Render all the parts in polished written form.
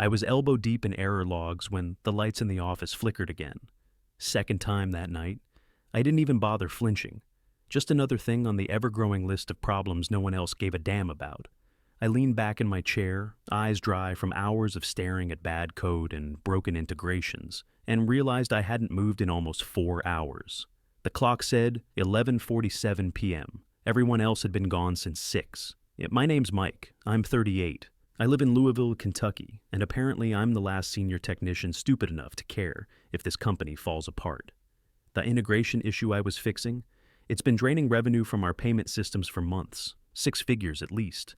I was elbow deep in error logs when the lights in the office flickered again. Second time that night. I didn't even bother flinching. Just another thing on the ever-growing list of problems no one else gave a damn about. I leaned back in my chair, eyes dry from hours of staring at bad code and broken integrations, and realized I hadn't moved in almost 4 hours. The clock said 11:47 p.m. Everyone else had been gone since 6. My name's Mike. I'm 38. I live in Louisville, Kentucky, and apparently I'm the last senior technician stupid enough to care if this company falls apart. The integration issue I was fixing, it's been draining revenue from our payment systems for months, 6 figures at least.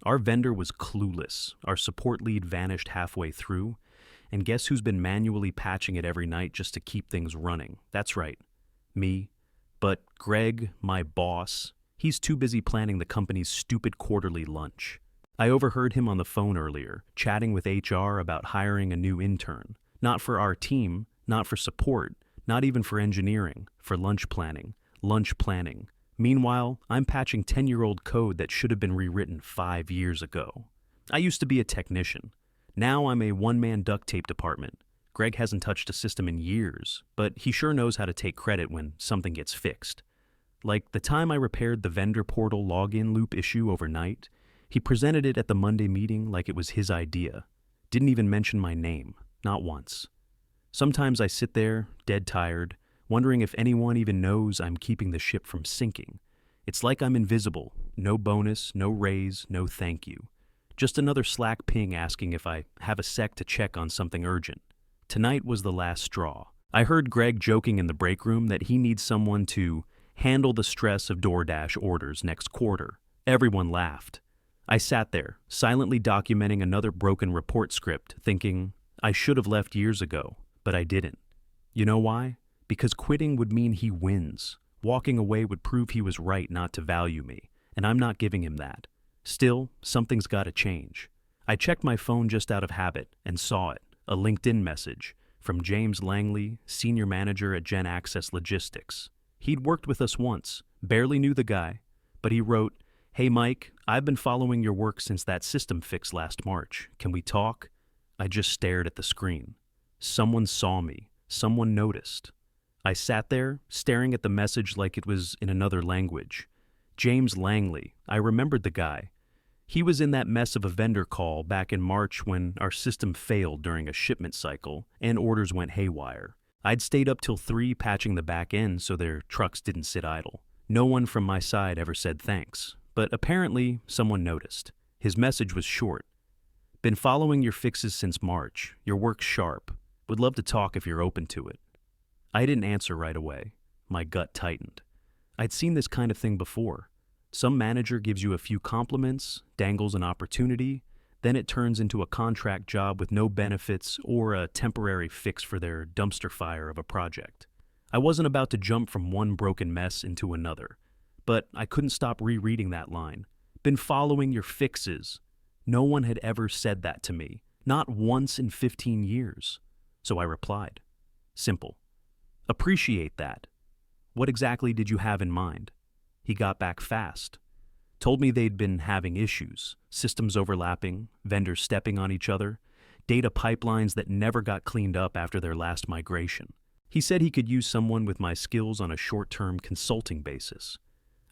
Our vendor was clueless. Our support lead vanished halfway through, and guess who's been manually patching it every night just to keep things running? That's right, me. But Greg, my boss, he's too busy planning the company's stupid quarterly lunch. I overheard him on the phone earlier, chatting with HR about hiring a new intern. Not for our team, not for support, not even for engineering, for lunch planning. Meanwhile, I'm patching 10-year-old code that should have been rewritten 5 years ago. I used to be a technician. Now I'm a one-man duct tape department. Greg hasn't touched a system in years, but he sure knows how to take credit when something gets fixed. Like the time I repaired the vendor portal login loop issue overnight, he presented it at the Monday meeting like it was his idea. Didn't even mention my name, not once. Sometimes I sit there, dead tired, wondering if anyone even knows I'm keeping the ship from sinking. It's like I'm invisible. No bonus, no raise, no thank you. Just another Slack ping asking if I have a sec to check on something urgent. Tonight was the last straw. I heard Greg joking in the break room that he needs someone to handle the stress of DoorDash orders next quarter. Everyone laughed. I sat there, silently documenting another broken report script, thinking I should have left years ago, but I didn't. You know why? Because quitting would mean he wins. Walking away would prove he was right not to value me, and I'm not giving him that. Still, something's got to change. I checked my phone just out of habit and saw it, a LinkedIn message from James Langley, senior manager at Gen Access Logistics. He'd worked with us once, barely knew the guy, but he wrote, "Hey Mike, I've been following your work since that system fix last March. Can we talk?" I just stared at the screen. Someone saw me. Someone noticed. I sat there, staring at the message like it was in another language. James Langley. I remembered the guy. He was in that mess of a vendor call back in March when our system failed during a shipment cycle and orders went haywire. I'd stayed up till 3 patching the back end so their trucks didn't sit idle. No one from my side ever said thanks, but apparently someone noticed. His message was short. "Been following your fixes since March. Your work's sharp. Would love to talk if you're open to it." I didn't answer right away. My gut tightened. I'd seen this kind of thing before. Some manager gives you a few compliments, dangles an opportunity, then it turns into a contract job with no benefits or a temporary fix for their dumpster fire of a project. I wasn't about to jump from one broken mess into another, but I couldn't stop rereading that line. Been following your fixes. No one had ever said that to me, not once in 15 years. So I replied. Simple. Appreciate that. What exactly did you have in mind? He got back fast. Told me they'd been having issues, systems overlapping, vendors stepping on each other, data pipelines that never got cleaned up after their last migration. He said he could use someone with my skills on a short-term consulting basis.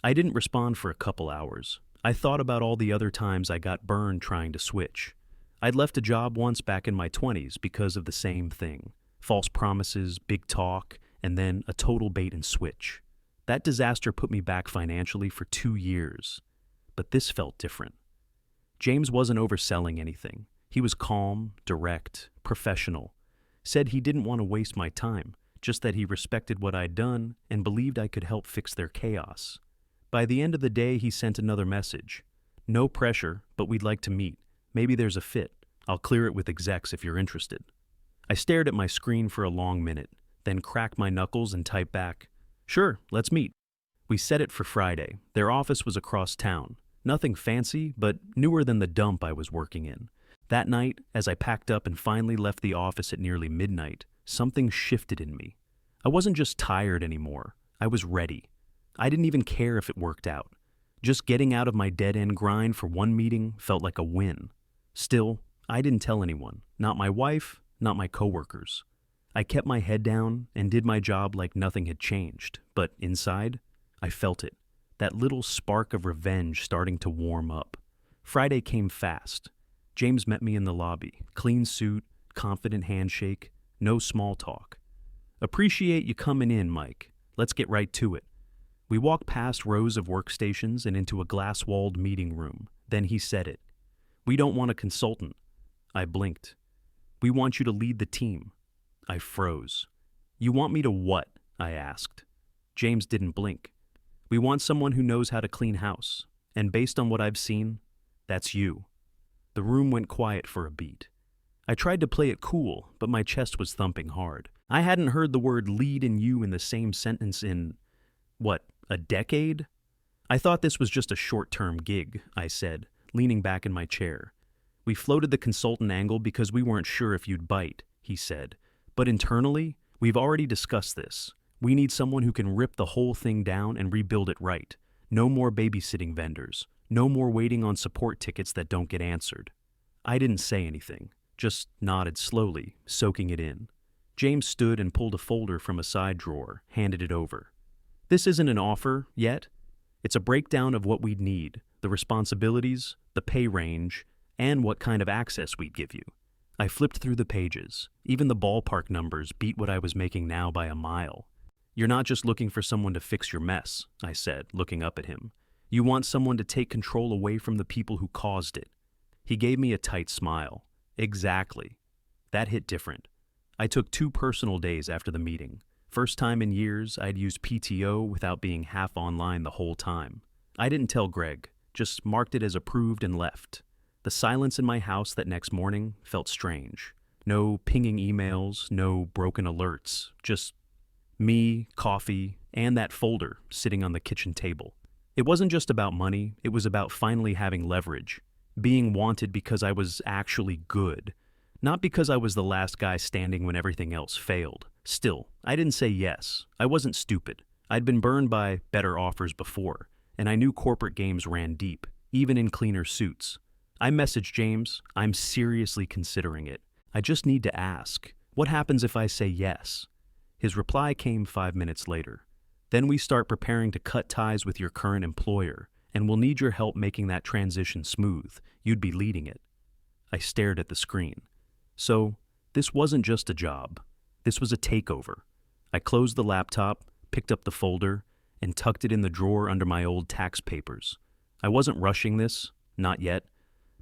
I didn't respond for a couple hours. I thought about all the other times I got burned trying to switch. I'd left a job once back in my 20s because of the same thing. False promises, big talk, and then a total bait and switch. That disaster put me back financially for 2 years. But this felt different. James wasn't overselling anything. He was calm, direct, professional. Said he didn't want to waste my time, just that he respected what I'd done and believed I could help fix their chaos. By the end of the day, he sent another message. "No pressure, but we'd like to meet. Maybe there's a fit. I'll clear it with execs if you're interested." I stared at my screen for a long minute, then cracked my knuckles and typed back, "Sure, let's meet." We set it for Friday. Their office was across town. Nothing fancy, but newer than the dump I was working in. That night, as I packed up and finally left the office at nearly midnight, something shifted in me. I wasn't just tired anymore. I was ready. I didn't even care if it worked out. Just getting out of my dead-end grind for one meeting felt like a win. Still, I didn't tell anyone, not my wife, not my coworkers. I kept my head down and did my job like nothing had changed, but inside, I felt it. That little spark of revenge starting to warm up. Friday came fast. James met me in the lobby. Clean suit, confident handshake, no small talk. Appreciate you coming in, Mike. Let's get right to it. We walked past rows of workstations and into a glass-walled meeting room. Then he said it. We don't want a consultant. I blinked. We want you to lead the team. I froze. You want me to what? I asked. James didn't blink. We want someone who knows how to clean house. And based on what I've seen, that's you. The room went quiet for a beat. I tried to play it cool, but my chest was thumping hard. I hadn't heard the word lead and you in the same sentence in, a decade? I thought this was just a short-term gig, I said, leaning back in my chair. We floated the consultant angle because we weren't sure if you'd bite, he said. But internally, we've already discussed this. We need someone who can rip the whole thing down and rebuild it right. No more babysitting vendors. No more waiting on support tickets that don't get answered. I didn't say anything, just nodded slowly, soaking it in. James stood and pulled a folder from a side drawer, handed it over. This isn't an offer yet. It's a breakdown of what we'd need, the responsibilities, the pay range, and what kind of access we'd give you. I flipped through the pages. Even the ballpark numbers beat what I was making now by a mile. You're not just looking for someone to fix your mess, I said, looking up at him. You want someone to take control away from the people who caused it. He gave me a tight smile. Exactly. That hit different. I took 2 personal days after the meeting. First time in years I'd used PTO without being half online the whole time. I didn't tell Greg, just marked it as approved and left. The silence in my house that next morning felt strange. No pinging emails, no broken alerts, just me, coffee, and that folder sitting on the kitchen table. It wasn't just about money, it was about finally having leverage, being wanted because I was actually good, not because I was the last guy standing when everything else failed. Still, I didn't say yes. I wasn't stupid. I'd been burned by better offers before, and I knew corporate games ran deep, even in cleaner suits. I messaged James, I'm seriously considering it. I just need to ask, what happens if I say yes? His reply came 5 minutes later. Then we start preparing to cut ties with your current employer, and we'll need your help making that transition smooth. You'd be leading it. I stared at the screen. So, this wasn't just a job. This was a takeover. I closed the laptop, picked up the folder, and tucked it in the drawer under my old tax papers. I wasn't rushing this, not yet,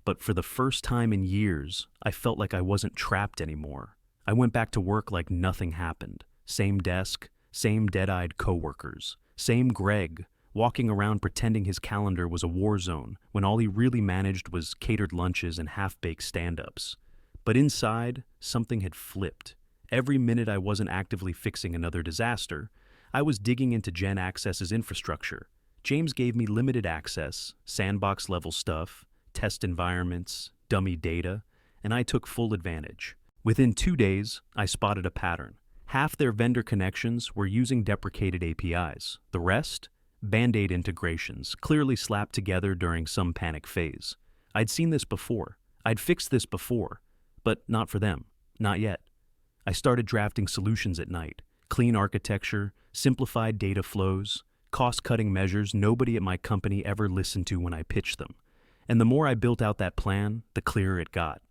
but for the first time in years, I felt like I wasn't trapped anymore. I went back to work like nothing happened. Same desk, same dead-eyed coworkers, same Greg, walking around pretending his calendar was a war zone when all he really managed was catered lunches and half-baked stand-ups. But inside, something had flipped. Every minute I wasn't actively fixing another disaster, I was digging into Gen Access's infrastructure. James gave me limited access, sandbox-level stuff, test environments, dummy data, and I took full advantage. Within 2 days, I spotted a pattern. Half their vendor connections were using deprecated APIs. The rest? Band-Aid integrations, clearly slapped together during some panic phase. I'd seen this before. I'd fixed this before. But not for them. Not yet. I started drafting solutions at night. Clean architecture, simplified data flows, cost-cutting measures nobody at my company ever listened to when I pitched them. And the more I built out that plan, the clearer it got.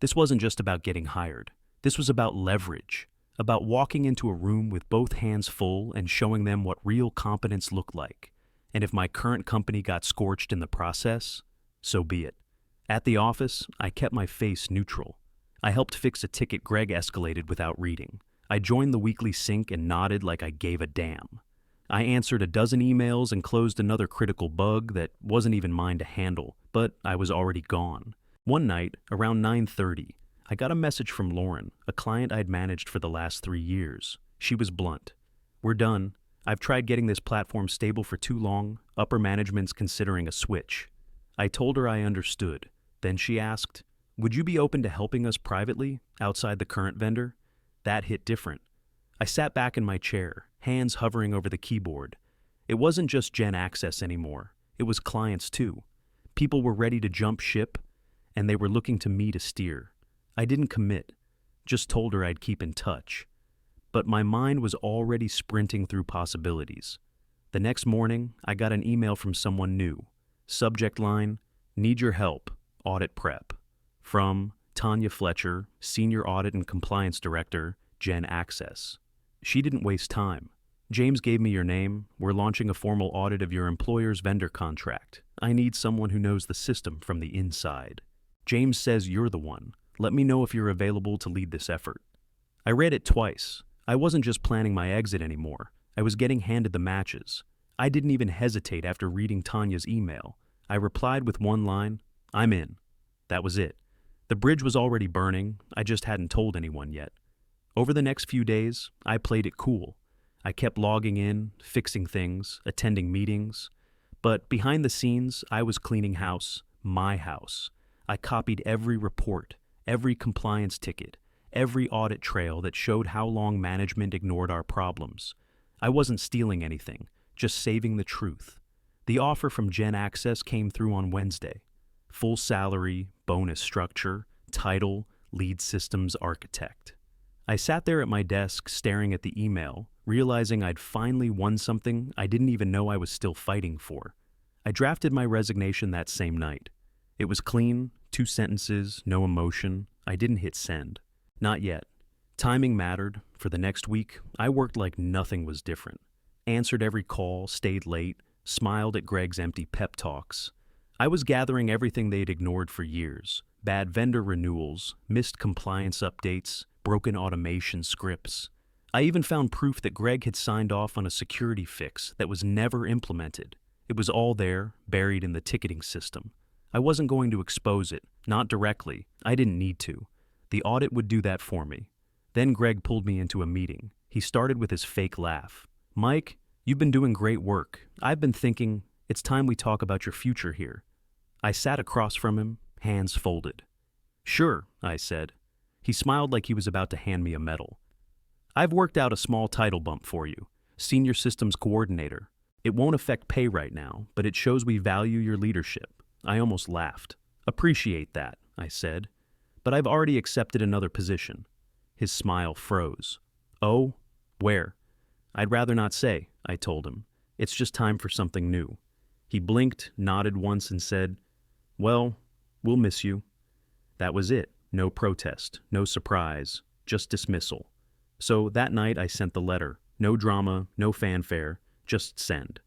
This wasn't just about getting hired. This was about leverage. About walking into a room with both hands full and showing them what real competence looked like. And if my current company got scorched in the process, so be it. At the office, I kept my face neutral. I helped fix a ticket Greg escalated without reading. I joined the weekly sync and nodded like I gave a damn. I answered a dozen emails and closed another critical bug that wasn't even mine to handle, but I was already gone. One night, around 9:30, I got a message from Lauren, a client I'd managed for the last 3 years. She was blunt. We're done. I've tried getting this platform stable for too long. Upper management's considering a switch. I told her I understood. Then she asked, would you be open to helping us privately, outside the current vendor? That hit different. I sat back in my chair, hands hovering over the keyboard. It wasn't just Gen Access anymore. It was clients too. People were ready to jump ship, and they were looking to me to steer. I didn't commit, just told her I'd keep in touch. But my mind was already sprinting through possibilities. The next morning, I got an email from someone new. Subject line, "Need your help, audit prep." From Tanya Fletcher, Senior Audit and Compliance Director, Gen Access. She didn't waste time. "James gave me your name. We're launching a formal audit of your employer's vendor contract. I need someone who knows the system from the inside. James says you're the one. Let me know if you're available to lead this effort." I read it twice. I wasn't just planning my exit anymore. I was getting handed the matches. I didn't even hesitate after reading Tanya's email. I replied with one line, "I'm in." That was it. The bridge was already burning. I just hadn't told anyone yet. Over the next few days, I played it cool. I kept logging in, fixing things, attending meetings. But behind the scenes, I was cleaning house, my house. I copied every report, every compliance ticket, every audit trail that showed how long management ignored our problems. I wasn't stealing anything, just saving the truth. The offer from Gen Access came through on Wednesday. Full salary, bonus structure, title, lead systems architect. I sat there at my desk staring at the email, realizing I'd finally won something I didn't even know I was still fighting for. I drafted my resignation that same night. It was clean, 2 sentences, no emotion. I didn't hit send. Not yet. Timing mattered. For the next week, I worked like nothing was different. Answered every call, stayed late, smiled at Greg's empty pep talks. I was gathering everything they'd ignored for years. Bad vendor renewals, missed compliance updates, broken automation scripts. I even found proof that Greg had signed off on a security fix that was never implemented. It was all there, buried in the ticketing system. I wasn't going to expose it, not directly. I didn't need to. The audit would do that for me. Then Greg pulled me into a meeting. He started with his fake laugh. "Mike, you've been doing great work. I've been thinking, it's time we talk about your future here." I sat across from him, hands folded. "Sure," I said. He smiled like he was about to hand me a medal. "I've worked out a small title bump for you, Senior Systems Coordinator. It won't affect pay right now, but it shows we value your leadership." I almost laughed. "Appreciate that," I said. "But I've already accepted another position." His smile froze. "Oh? Where?" "I'd rather not say," I told him. "It's just time for something new." He blinked, nodded once, and said, "Well, we'll miss you." That was it. No protest, no surprise, just dismissal. So that night I sent the letter. No drama, no fanfare, just send.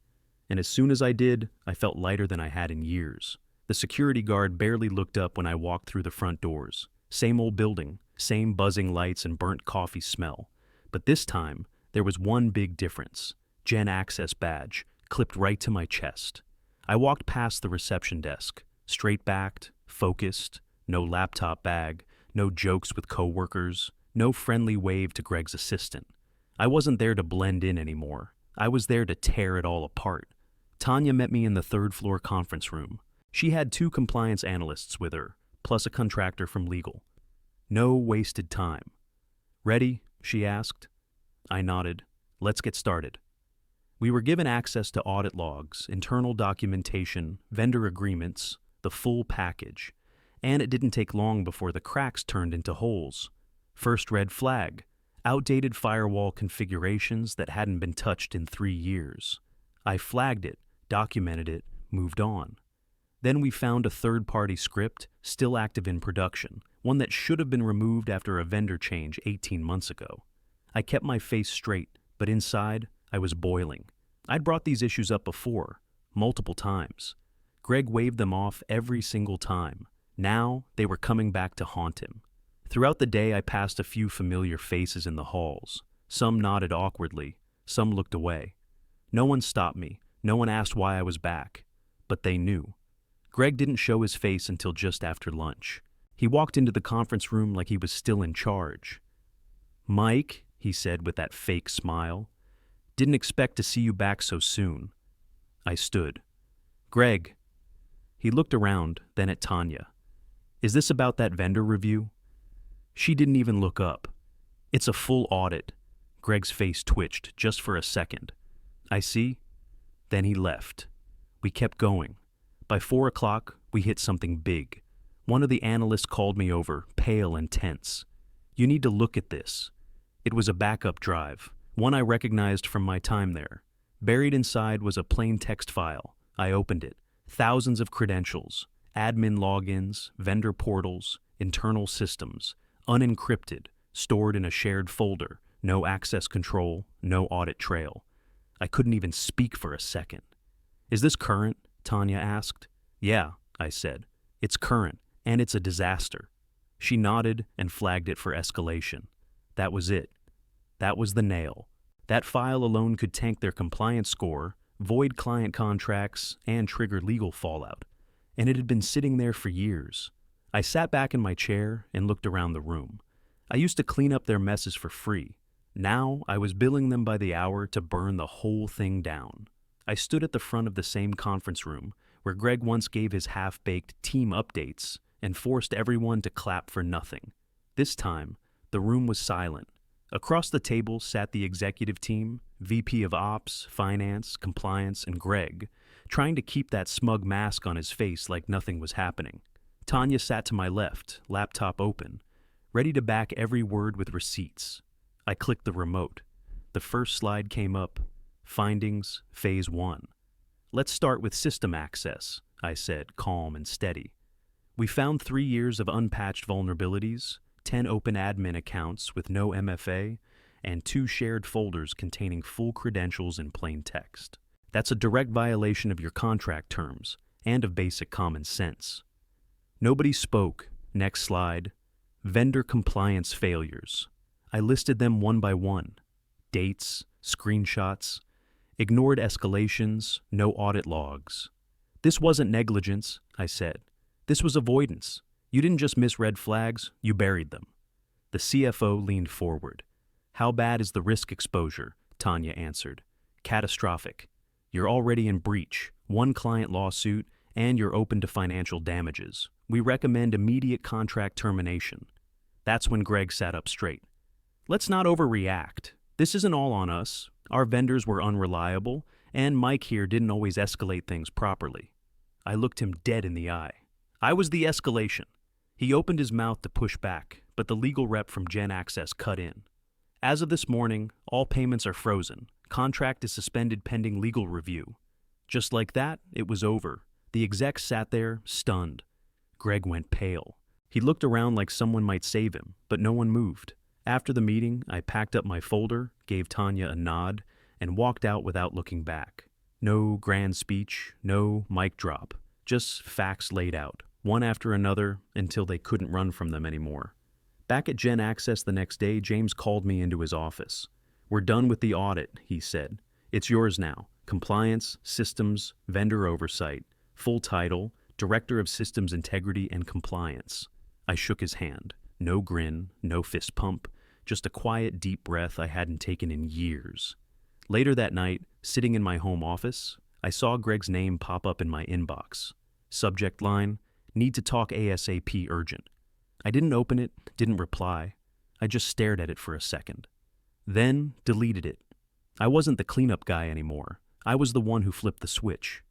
And as soon as I did, I felt lighter than I had in years. The security guard barely looked up when I walked through the front doors. Same old building, same buzzing lights and burnt coffee smell. But this time, there was one big difference. Gen Access badge, clipped right to my chest. I walked past the reception desk, straight-backed, focused, no laptop bag, no jokes with coworkers, no friendly wave to Greg's assistant. I wasn't there to blend in anymore. I was there to tear it all apart. Tanya met me in the third-floor conference room. She had 2 compliance analysts with her, plus a contractor from legal. No wasted time. "Ready?" she asked. I nodded. "Let's get started." We were given access to audit logs, internal documentation, vendor agreements, the full package. And it didn't take long before the cracks turned into holes. First red flag, outdated firewall configurations that hadn't been touched in 3 years. I flagged it, documented it, moved on. Then we found a third-party script still active in production, one that should have been removed after a vendor change 18 months ago. I kept my face straight, but inside, I was boiling. I'd brought these issues up before, multiple times. Greg waved them off every single time. Now, they were coming back to haunt him. Throughout the day, I passed a few familiar faces in the halls. Some nodded awkwardly, some looked away. No one stopped me, no one asked why I was back. But they knew. Greg didn't show his face until just after lunch. He walked into the conference room like he was still in charge. "Mike," he said with that fake smile, "didn't expect to see you back so soon." I stood. "Greg." He looked around, then at Tanya. "Is this about that vendor review?" She didn't even look up. "It's a full audit." Greg's face twitched just for a second. "I see." Then he left. We kept going. By 4 o'clock, we hit something big. One of the analysts called me over, pale and tense. "You need to look at this." It was a backup drive, one I recognized from my time there. Buried inside was a plain text file. I opened it. Thousands of credentials, admin logins, vendor portals, internal systems, unencrypted, stored in a shared folder, no access control, no audit trail. I couldn't even speak for a second. "Is this current?" Tanya asked. "Yeah," I said. "It's current, and it's a disaster." She nodded and flagged it for escalation. That was it. That was the nail. That file alone could tank their compliance score, void client contracts, and trigger legal fallout. And it had been sitting there for years. I sat back in my chair and looked around the room. I used to clean up their messes for free. Now I was billing them by the hour to burn the whole thing down. I stood at the front of the same conference room where Greg once gave his half-baked team updates and forced everyone to clap for nothing. This time, the room was silent. Across the table sat the executive team, VP of Ops, Finance, Compliance, and Greg, trying to keep that smug mask on his face like nothing was happening. Tanya sat to my left, laptop open, ready to back every word with receipts. I clicked the remote. The first slide came up. Findings, Phase 1. "Let's start with system access," I said, calm and steady. "We found 3 years of unpatched vulnerabilities, 10 open admin accounts with no MFA, and 2 shared folders containing full credentials in plain text. That's a direct violation of your contract terms and of basic common sense." Nobody spoke. Next slide. Vendor compliance failures. I listed them one by one. Dates, screenshots, ignored escalations, no audit logs. "This wasn't negligence," I said. "This was avoidance. You didn't just miss red flags, you buried them." The CFO leaned forward. "How bad is the risk exposure?" Tanya answered. "Catastrophic. You're already in breach, 1 client lawsuit, and you're open to financial damages. We recommend immediate contract termination." That's when Greg sat up straight. "Let's not overreact. This isn't all on us. Our vendors were unreliable, and Mike here didn't always escalate things properly." I looked him dead in the eye. I was the escalation. He opened his mouth to push back, but the legal rep from Gen Access cut in. "As of this morning, all payments are frozen. Contract is suspended pending legal review." Just like that, it was over. The exec sat there, stunned. Greg went pale. He looked around like someone might save him, but no one moved. After the meeting, I packed up my folder, gave Tanya a nod, and walked out without looking back. No grand speech, no mic drop, just facts laid out, one after another, until they couldn't run from them anymore. Back at Gen Access the next day, James called me into his office. "We're done with the audit," he said. "It's yours now. Compliance, systems, vendor oversight, full title, Director of Systems Integrity and Compliance." I shook his hand. No grin, no fist pump, just a quiet, deep breath I hadn't taken in years. Later that night, sitting in my home office, I saw Greg's name pop up in my inbox. Subject line, "Need to talk ASAP urgent." I didn't open it, didn't reply. I just stared at it for a second. Then deleted it. I wasn't the cleanup guy anymore. I was the one who flipped the switch.